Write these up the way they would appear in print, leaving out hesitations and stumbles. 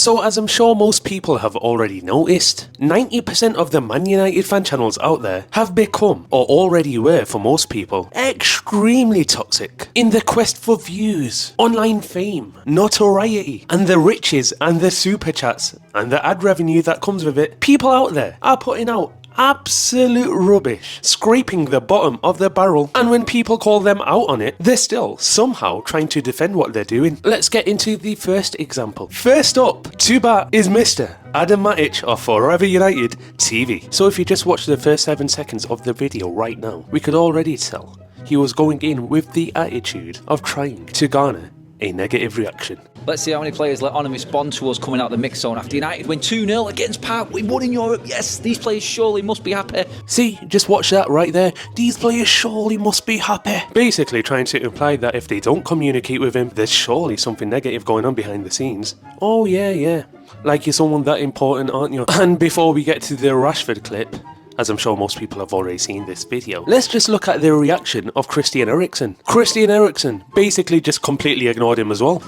So as I'm sure most people have already noticed, 90% of the Man United fan channels out there have become, or already were for most people, extremely toxic. In the quest for views, online fame, notoriety, and the riches and the super chats and the ad revenue that comes with it, people out there are putting out absolute rubbish, scraping the bottom of the barrel, and when people call them out on it, they're still somehow trying to defend what they're doing. Let's get into the first example. First up, to bat is Mr. Adam Matic of Forever United TV. So if you just watch the first 7 seconds of the video right now, we could already tell he was going in with the attitude of trying to garner a negative reaction. Let's see how many players let on and respond to us coming out the mix zone after United win 2-0 against Park. We won in Europe. Yes, these players surely must be happy. See, just watch that right there. These players surely must be happy. Basically trying to imply that if they don't communicate with him, there's surely something negative going on behind the scenes. Oh yeah. Like you're someone that important, aren't you? And before we get to the Rashford clip, as I'm sure most people have already seen this video, let's just look at the reaction of Christian Eriksen. Christian Eriksen basically just completely ignored him as well.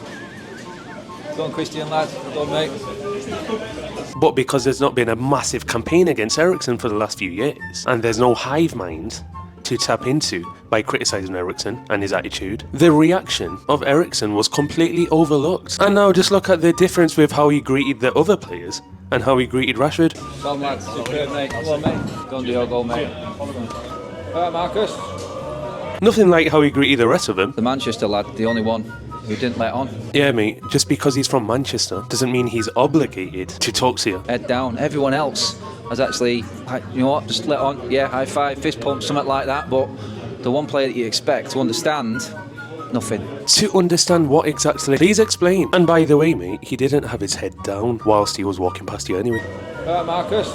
Go on, Christian, lad. Go on, mate. But because there's not been a massive campaign against Eriksen for the last few years, and there's no hive mind to tap into by criticising Eriksen and his attitude, the reaction of Eriksen was completely overlooked. And now just look at the difference with how he greeted the other players and how he greeted Rashford. Go on, lad. Superb, mate. Go on, mate. Go on, Diogo, mate. Alright, Marcus. Nothing like how he greeted the rest of them. The Manchester lad, the only one who didn't let on. Yeah, mate, just because he's from Manchester doesn't mean he's obligated to talk to you. Head down. Everyone else has actually, you know what, just let on. Yeah, high five, fist pump, something like that. But the one player that you expect to understand, nothing. To understand what exactly? Please explain. And by the way, mate, he didn't have his head down whilst he was walking past you anyway. Marcus.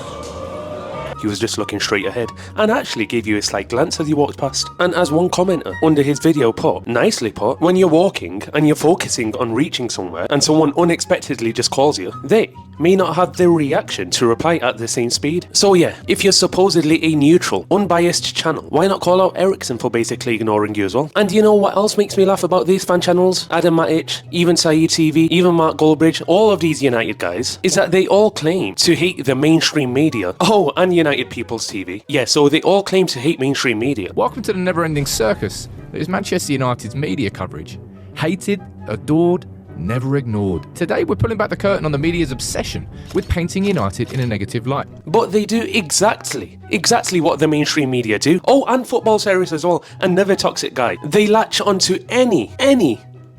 He was just looking straight ahead and actually gave you a slight glance as he walked past. And as one commenter under his video put, nicely put, when you're walking and you're focusing on reaching somewhere and someone unexpectedly just calls you, they may not have the reaction to reply at the same speed. So yeah, if you're supposedly a neutral, unbiased channel, why not call out Eriksen for basically ignoring you as well? And you know what else makes me laugh about these fan channels? Adam Matic, even Saeed TV, even Mark Goldbridge, all of these United guys, is that they all claim to hate the mainstream media. Oh, and United People's TV. Yeah, so they all claim to hate mainstream media. Welcome to the never-ending circus that is Manchester United's media coverage. Hated, adored, never ignored. Today we're pulling back the curtain on the media's obsession with painting United in a negative light. But they do exactly what the mainstream media do. Oh, and Football Series as well, another toxic guy. They latch onto any,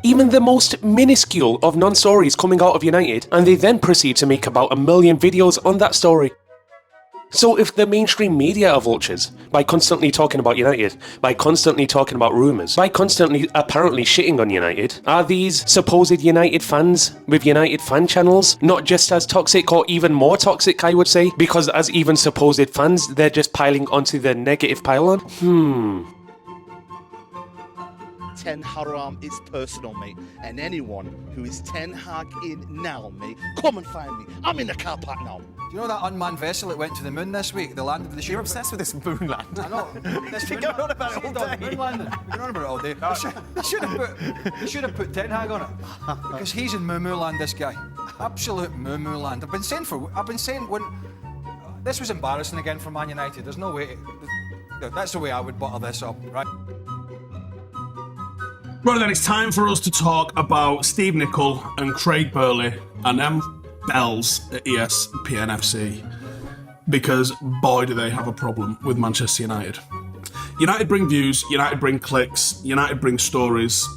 even the most minuscule of non-stories coming out of United, and they then proceed to make about 1 million videos on that story. So if the mainstream media are vultures, by constantly talking about United, by constantly talking about rumours, by constantly apparently shitting on United, are these supposed United fans with United fan channels not just as toxic or even more toxic, I would say? Because as even supposed fans, they're just piling onto the negative pile-on? Ten Haram is personal, mate. And anyone who is Ten Hag in now, mate, come and find me. I'm in the car park now. Do you know that unmanned vessel that went to the moon this week? The land of the sheep. You're obsessed with this moon land. I know. You've been going on about it all day. Moon landing. We've been on about it all day. They should have put Ten Hag on it because he's in Moo Land. This guy, absolute Moo Land. I've been saying when this was embarrassing again for Man United. There's no way. That's the way I would butter this up, right? Right then, it's time for us to talk about Steve Nicol and Craig Burley and them bells at ESPN FC, because boy do they have a problem with Manchester United. United bring views, United bring clicks, United bring stories.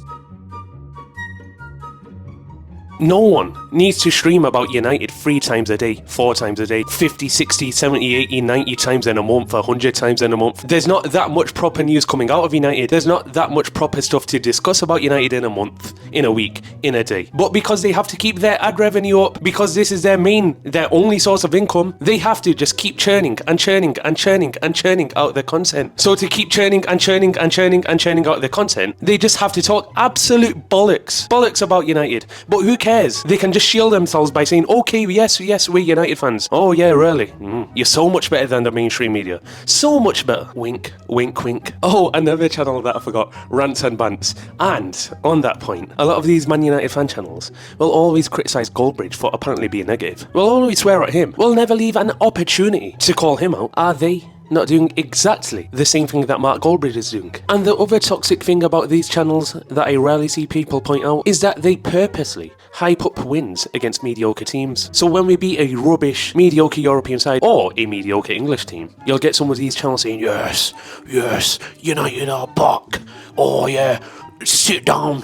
No one needs to stream about United 3 times a day, 4 times a day, 50, 60, 70, 80, 90 times in a month, 100 times in a month. There's not that much proper news coming out of United. There's not that much proper stuff to discuss about United in a month, in a week, in a day. But because they have to keep their ad revenue up, because this is their only source of income, they have to just keep churning and churning and churning and churning out the content. So to keep churning and churning and churning and churning out the content, they just have to talk absolute bollocks about United. But who cares cares? They can just shield themselves by saying, okay, yes, we're United fans. Oh yeah, really? You're so much better than the mainstream media. So much better. Wink, wink, wink. Oh, another channel that I forgot, Rants and Bants. And on that point, a lot of these Man United fan channels will always criticise Goldbridge for apparently being negative. Will always swear at him. Will never leave an opportunity to call him out. Are they not doing exactly the same thing that Mark Goldbridge is doing? And the other toxic thing about these channels that I rarely see people point out is that they purposely hype up wins against mediocre teams. So when we beat a rubbish, mediocre European side or a mediocre English team, you'll get some of these channels saying, yes, United are back. Oh yeah, sit down.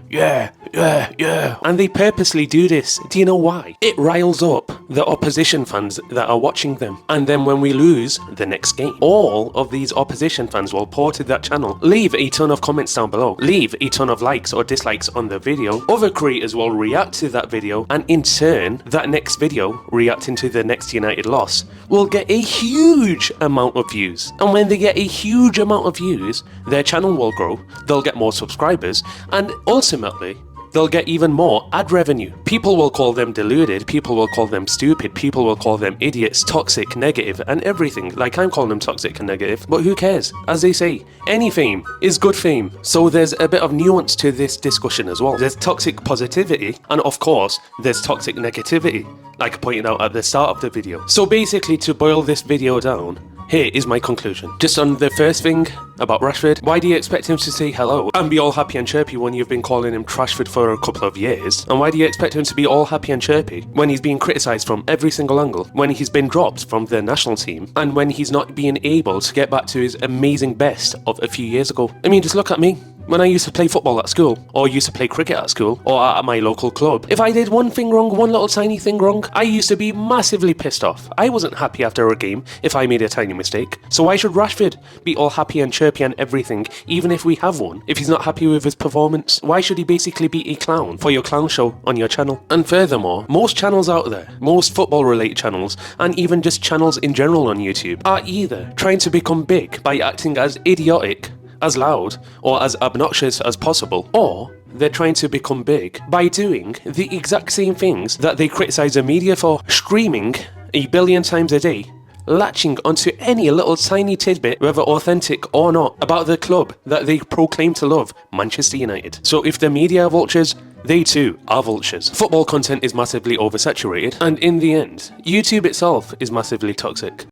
Yeah. And they purposely do this. Do you know why? It riles up the opposition fans that are watching them. And then when we lose the next game, all of these opposition fans will pour to that channel, leave a ton of comments down below, leave a ton of likes or dislikes on the video. Other creators will react to that video, and in turn, that next video, reacting to the next United loss, will get a huge amount of views. And when they get a huge amount of views, their channel will grow, they'll get more subscribers, and ultimately, they'll get even more ad revenue. People will call them deluded, people will call them stupid, people will call them idiots, toxic, negative, and everything. Like I'm calling them toxic and negative, but who cares? As they say, any fame is good fame. So there's a bit of nuance to this discussion as well. There's toxic positivity, and of course, there's toxic negativity, like I pointed out at the start of the video. So basically, to boil this video down, here is my conclusion. Just on the first thing about Rashford, why do you expect him to say hello and be all happy and chirpy when you've been calling him Trashford for a couple of years? And why do you expect him to be all happy and chirpy when he's being criticised from every single angle, when he's been dropped from the national team, and when he's not being able to get back to his amazing best of a few years ago? I mean, just look at me. When I used to play football at school, or used to play cricket at school, or at my local club, if I did one thing wrong, one little tiny thing wrong, I used to be massively pissed off. I wasn't happy after a game if I made a tiny mistake. So why should Rashford be all happy and chirpy and everything, even if we have won, if he's not happy with his performance? Why should he basically be a clown for your clown show on your channel? And furthermore, most channels out there, most football related channels, and even just channels in general on YouTube, are either trying to become big by acting as idiotic, as loud, or as obnoxious as possible, or they're trying to become big by doing the exact same things that they criticize the media for, screaming 1 billion times a day, latching onto any little tiny tidbit, whether authentic or not, about the club that they proclaim to love, Manchester United. So if the media are vultures, they too are vultures. Football content is massively oversaturated, and in the end, YouTube itself is massively toxic.